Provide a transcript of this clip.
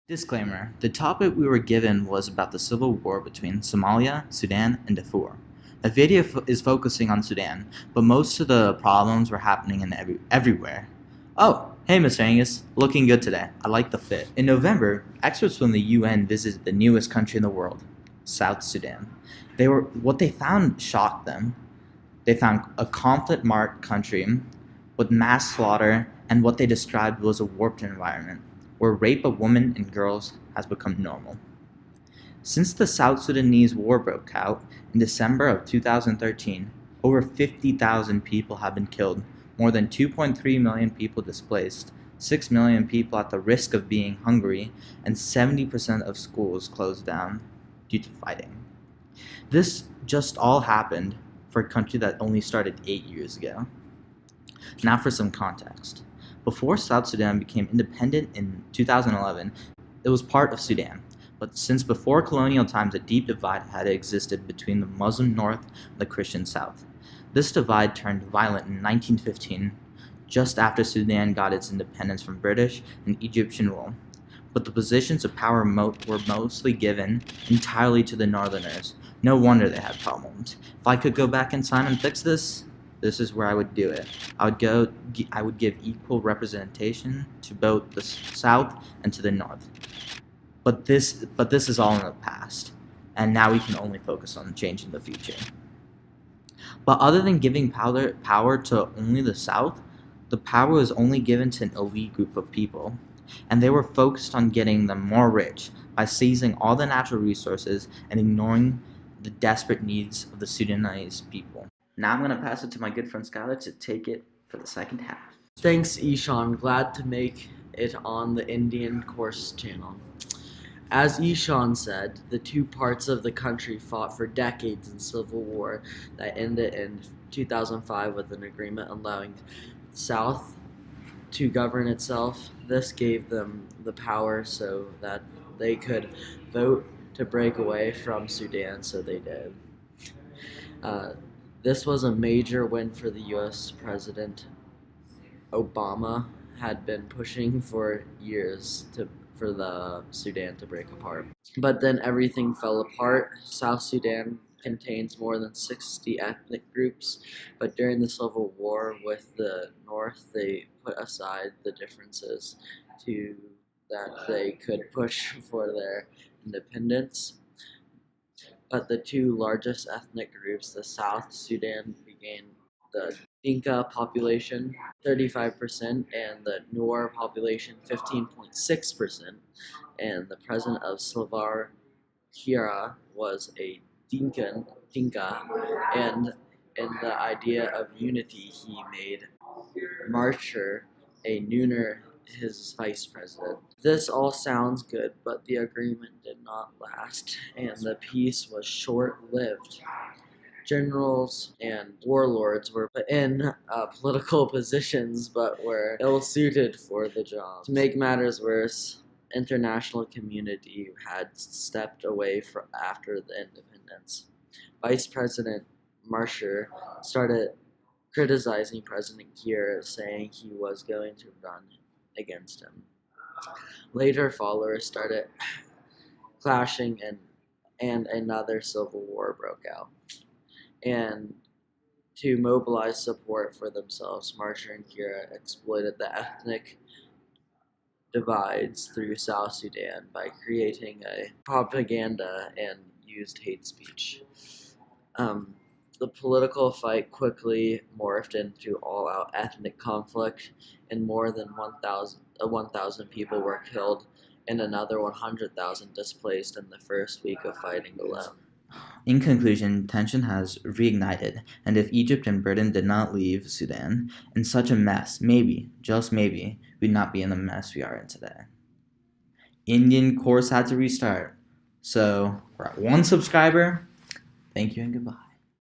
Disclaimer: the topic we were given was about the civil war between Somalia, Sudan, and Darfur. The video is focusing on Sudan, but most of the problems were happening in everywhere. Oh, hey Mr. Angus, looking good today. I like the fit. In November, experts from the UN visited the newest country in the world, South Sudan. What they found shocked them. They found a conflict-marked country with mass slaughter and what they described was a warped environment, where rape of women and girls has become normal. Since the South Sudanese war broke out in December of 2013, over 50,000 people have been killed, more than 2.3 million people displaced, 6 million people at the risk of being hungry, and 70% of schools closed down due to fighting. This just all happened for a country that only started 8 years ago. Now for some context. Before South Sudan became independent in 2011, it was part of Sudan. But since before colonial times, a deep divide had existed between the Muslim North and the Christian South. This divide turned violent in 1915, just after Sudan got its independence from British and Egyptian rule. But the positions of power were mostly given entirely to the Northerners. No wonder they had problems. If I could go back in time and fix this is where I would do it. I would give equal representation to both the South and to the North. But this is all in the past, and now we can only focus on changing the future. But other than giving power to only the South, the power was only given to an elite group of people, and they were focused on getting them more rich by seizing all the natural resources and ignoring the desperate needs of the Sudanese people. Now I'm going to pass it to my good friend Skylar to take it for the second half. Thanks, Ishan. Glad to make it on the Indian Course channel. As Ishan said, the two parts of the country fought for decades in civil war that ended in 2005 with an agreement allowing the South to govern itself. This gave them the power so that they could vote to break away from Sudan, so they did. This was a major win for the U.S. President Obama had been pushing for years for the Sudan to break apart. But then everything fell apart. South Sudan contains more than 60 ethnic groups, but during the Civil War with the North, they put aside the differences to that they could push for their independence. But the two largest ethnic groups, the South Sudan began the Dinka population, 35%, and the Nuer population, 15.6%. And the president of Slovakia was a Dinka, and in the idea of unity, he made Marcher a Nooner his vice president. This all sounds good, but the agreement did not last, and the peace was short-lived. Generals and warlords were put in political positions, but were ill-suited for the job. To make matters worse, international community had stepped away after the independence. Vice President Marcher started criticizing President Kiir, saying he was going to run against him. Later, followers started clashing, and another civil war broke out. And to mobilize support for themselves, Marcher and Kiir exploited the ethnic divides through South Sudan by creating a propaganda and used hate speech. The political fight quickly morphed into all-out ethnic conflict, and more than 1,000 people were killed and another 100,000 displaced in the first week of fighting alone. In conclusion, tension has reignited, and if Egypt and Britain did not leave Sudan in such a mess, maybe, just maybe, we'd not be in the mess we are in today. Indian Course had to restart, so we're at 1 subscriber. Thank you and goodbye.